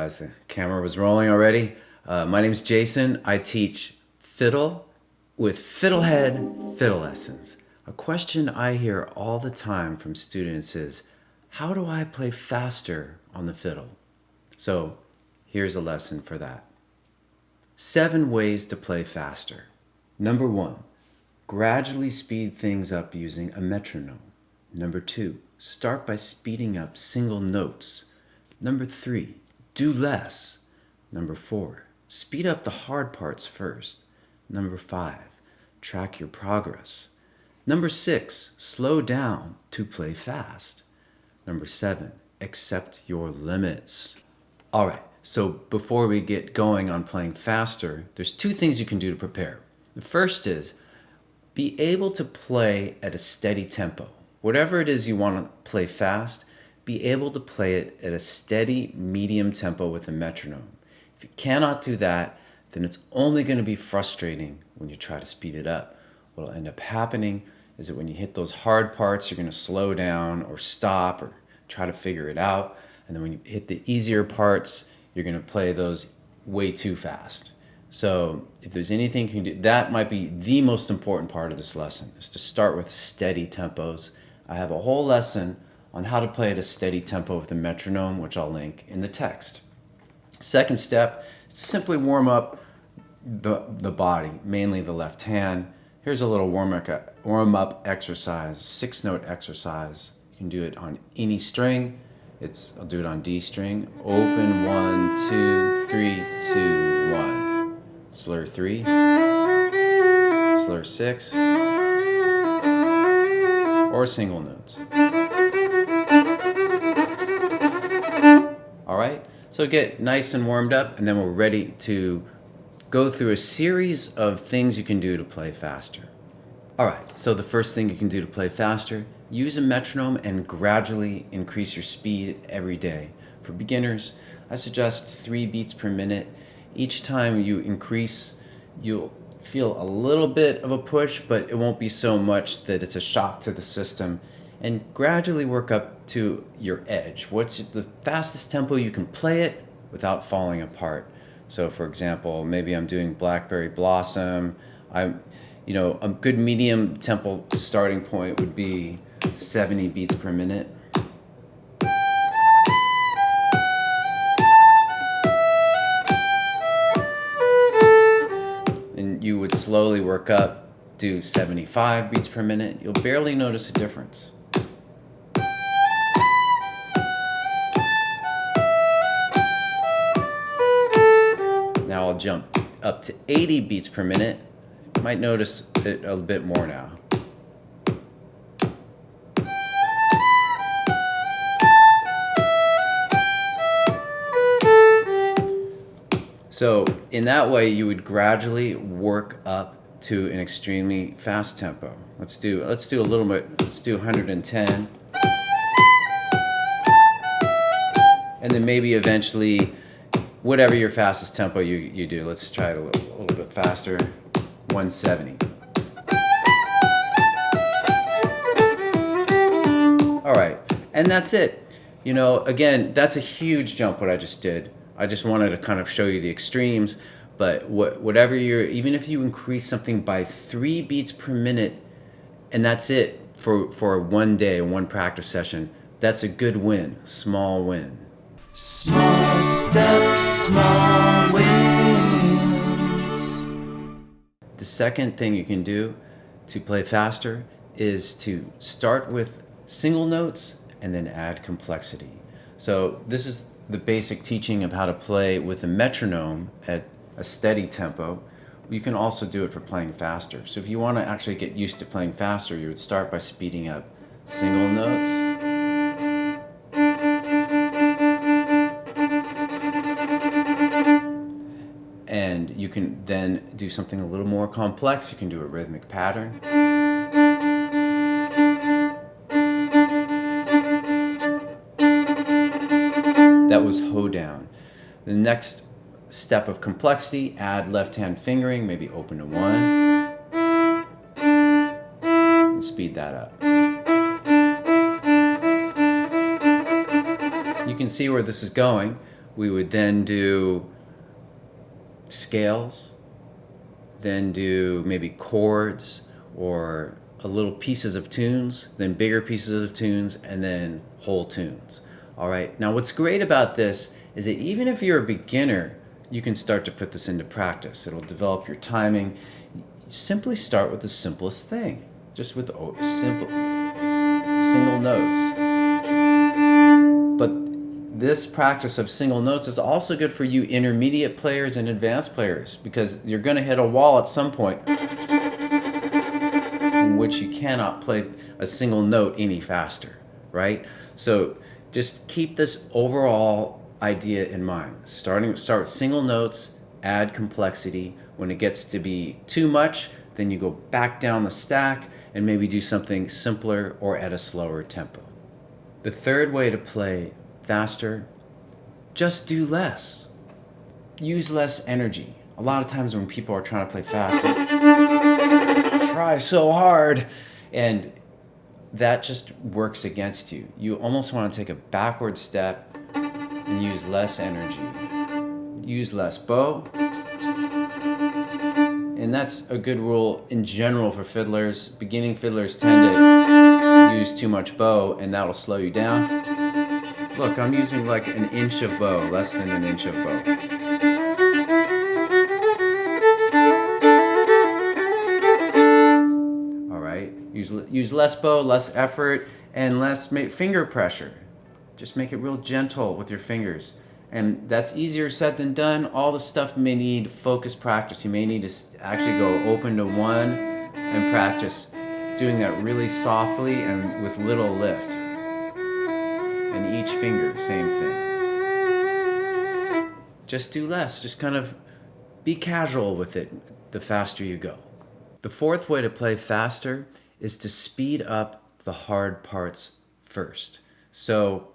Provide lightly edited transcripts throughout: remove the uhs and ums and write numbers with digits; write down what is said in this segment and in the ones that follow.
realized the camera was rolling already. My name is Jason. I teach fiddle with FiddleHed fiddle lessons. A question I hear all the time from students is, how do I play faster on the fiddle? So here's a lesson for that. 7 ways to play faster. Number 1, gradually speed things up using a metronome. Number 2, start by speeding up single notes. Number 3, do less. Number 4, speed up the hard parts first. Number 5, track your progress. Number 6, slow down to play fast. Number 7, accept your limits. All right, so before we get going on playing faster, there's 2 things you can do to prepare. The first is be able to play at a steady tempo. Whatever it is you want to play fast, be able to play it at a steady, medium tempo with a metronome. If you cannot do that, then it's only going to be frustrating when you try to speed it up. What will end up happening is that when you hit those hard parts, you're going to slow down or stop or try to figure it out. And then when you hit the easier parts, you're going to play those way too fast. So if there's anything you can do, that might be the most important part of this lesson, is to start with steady tempos. I have a whole lesson on how to play at a steady tempo with a metronome, which I'll link in the text. Second step is simply warm up the body, mainly the left hand. Here's a little warm-up exercise, 6-note exercise. You can do it on any string. I'll do it on D string. Open 1, 2, 3, 2, 1. Slur 3, slur 6, or single notes. All right, so get nice and warmed up, and then we're ready to go through a series of things you can do to play faster. All right, so the first thing you can do to play faster, use a metronome and gradually increase your speed every day. For beginners, I suggest 3 beats per minute. Each time you increase, you'll feel a little bit of a push, but it won't be so much that it's a shock to the system. And gradually work up to your edge. What's the fastest tempo you can play it without falling apart? So for example, maybe I'm doing Blackberry Blossom. A good medium tempo starting point would be 70 beats per minute. And you would slowly work up, do 75 beats per minute. You'll barely notice a difference. Now I'll jump up to 80 beats per minute. You might notice it a bit more now. So in that way, you would gradually work up to an extremely fast tempo. Let's do a little bit. Let's do 110, and then maybe eventually, whatever your fastest tempo you do. Let's try it a little bit faster. 170. All right, and that's it. Again, that's a huge jump what I just did. I just wanted to kind of show you the extremes, but even if you increase something by 3 beats per minute, and that's it for one day, one practice session, that's a good win, small win. Small steps, small wins. The second thing you can do to play faster is to start with single notes and then add complexity. So this is the basic teaching of how to play with a metronome at a steady tempo. You can also do it for playing faster. So if you want to actually get used to playing faster, you would start by speeding up single notes. And you can then do something a little more complex. You can do a rhythmic pattern. That was hoedown. The next step of complexity, add left-hand fingering, maybe open to 1, and speed that up. You can see where this is going. We would then do scales, then do maybe chords or a little pieces of tunes, then bigger pieces of tunes, and then whole tunes. All right. Now, what's great about this is that even if you're a beginner, you can start to put this into practice. It'll develop your timing. Simply start with the simplest thing, just with simple single notes. But this practice of single notes is also good for you intermediate players and advanced players, because you're going to hit a wall at some point in which you cannot play a single note any faster, right? So just keep this overall idea in mind. Start with single notes, add complexity. When it gets to be too much, then you go back down the stack and maybe do something simpler or at a slower tempo. The third way to play faster, just do less. Use less energy. A lot of times when people are trying to play fast, they try so hard, and that just works against you. You almost want to take a backward step and use less energy. Use less bow. And that's a good rule in general for fiddlers. Beginning fiddlers tend to use too much bow, and that'll slow you down. Look, I'm using like an inch of bow, less than an inch of bow. All right, use less bow, less effort, and less finger pressure. Just make it real gentle with your fingers. And that's easier said than done. All the stuff may need focused practice. You may need to actually go open to one and practice doing that really softly and with little lift. And each finger, same thing. Just do less. Just kind of be casual with it the faster you go. The fourth way to play faster is to speed up the hard parts first. So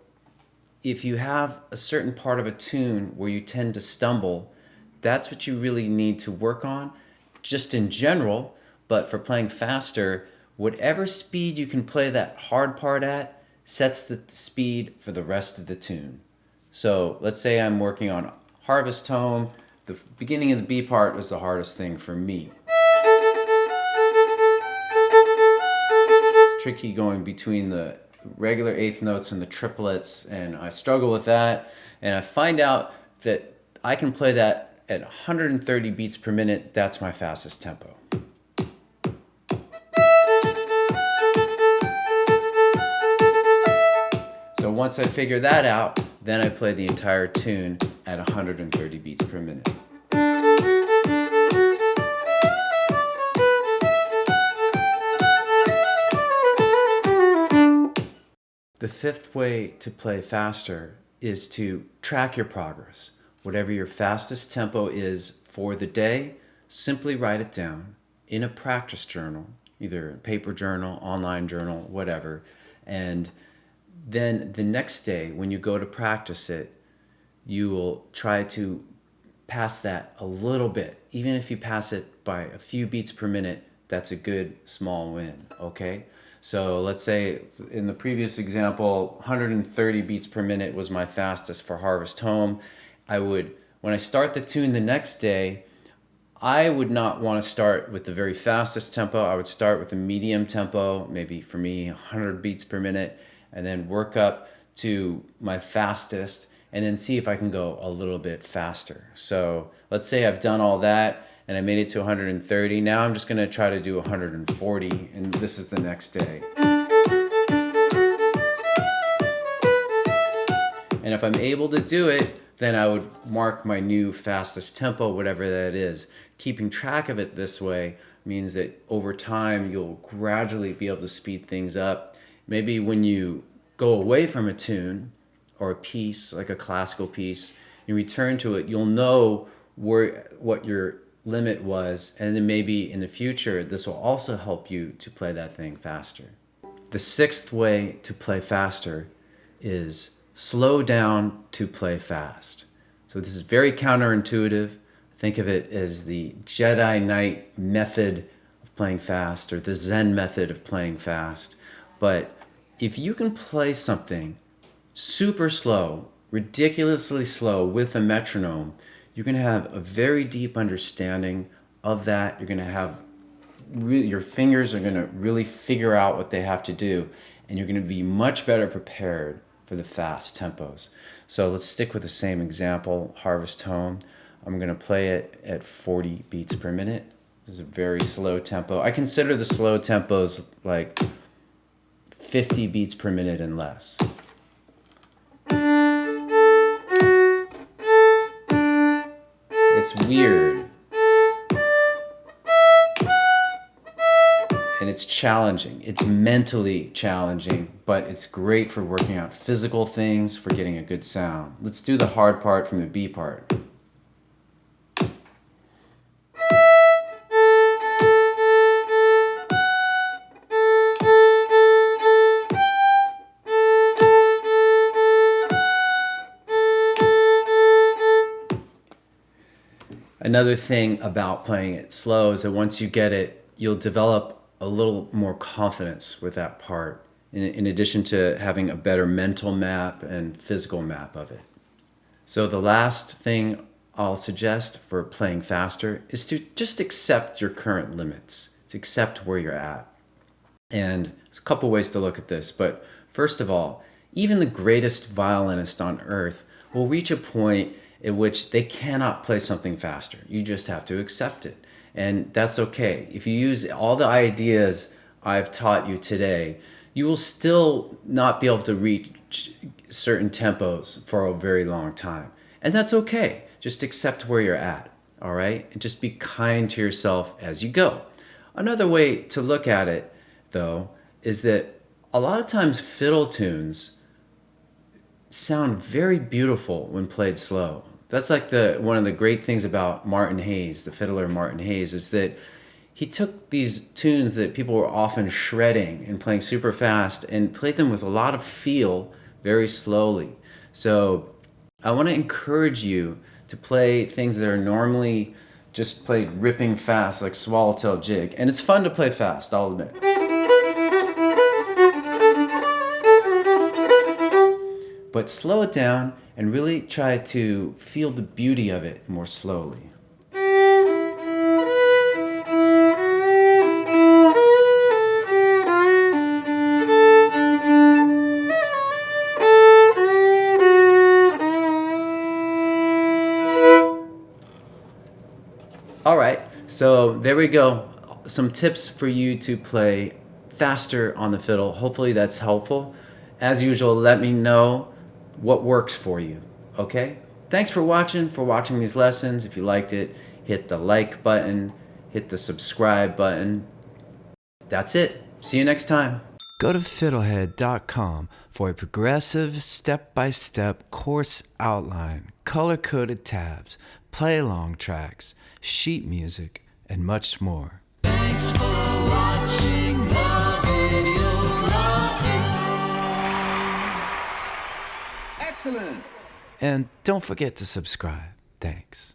if you have a certain part of a tune where you tend to stumble, that's what you really need to work on, just in general. But for playing faster, whatever speed you can play that hard part at sets the speed for the rest of the tune. So let's say I'm working on Harvest Home. The beginning of the B part was the hardest thing for me. It's tricky going between the regular eighth notes and the triplets, and I struggle with that, and I find out that I can play that at 130 beats per minute. That's my fastest tempo. So once I figure that out, then I play the entire tune at 130 beats per minute. The fifth way to play faster is to track your progress. Whatever your fastest tempo is for the day, simply write it down in a practice journal, either a paper journal, online journal, whatever. And then the next day, when you go to practice it, you will try to pass that a little bit. Even if you pass it by a few beats per minute, that's a good small win, okay? So let's say in the previous example, 130 beats per minute was my fastest for Harvest Home. When I start the tune the next day, I would not want to start with the very fastest tempo. I would start with a medium tempo, maybe for me 100 beats per minute, and then work up to my fastest, and then see if I can go a little bit faster. So let's say I've done all that, and I made it to 130. Now I'm just going to try to do 140, and this is the next day. And if I'm able to do it, then I would mark my new fastest tempo, whatever that is. Keeping track of it this way means that over time you'll gradually be able to speed things up. Maybe when you go away from a tune or a piece, like a classical piece, you return to it, you'll know what your limit was, and then maybe in the future this will also help you to play that thing faster. The sixth way to play faster is slow down to play fast. So this is very counterintuitive. Think of it as the Jedi Knight method of playing fast, or the Zen method of playing fast. But if you can play something super slow ridiculously slow with a metronome, you're going to have a very deep understanding of that. You're going to have your fingers are going to really figure out what they have to do, and you're going to be much better prepared for the fast tempos. So let's stick with the same example, Harvest Home. I'm going to play it at 40 beats per minute. This is a very slow tempo. I consider the slow tempos like 50 beats per minute and less. It's weird. And it's challenging. It's mentally challenging, but it's great for working out physical things, for getting a good sound. Let's do the hard part from the B part. Another thing about playing it slow is that once you get it, you'll develop a little more confidence with that part, in addition to having a better mental map and physical map of it. So the last thing I'll suggest for playing faster is to just accept your current limits, to accept where you're at. And there's a couple ways to look at this, but first of all, even the greatest violinist on earth will reach a point at which they cannot play something faster. You just have to accept it. And that's okay. If you use all the ideas I've taught you today, you will still not be able to reach certain tempos for a very long time. And that's okay. Just accept where you're at, all right? And just be kind to yourself as you go. Another way to look at it, though, is that a lot of times fiddle tunes sound very beautiful when played slow. That's like one of the great things about Martin Hayes, the fiddler Martin Hayes, is that he took these tunes that people were often shredding and playing super fast and played them with a lot of feel very slowly. So I want to encourage you to play things that are normally just played ripping fast, like Swallowtail Jig. And it's fun to play fast, I'll admit. But slow it down and really try to feel the beauty of it more slowly. All right, so there we go. Some tips for you to play faster on the fiddle. Hopefully that's helpful. As usual, let me know what works for you, okay? Thanks for watching these lessons. If you liked it, hit the like button, hit the subscribe button. That's it. See you next time. Go to FiddleHed.com for a progressive, step-by-step course outline, color-coded tabs, play-along tracks, sheet music, and much more. Thanks for watching the video. Excellent! And don't forget to subscribe. Thanks.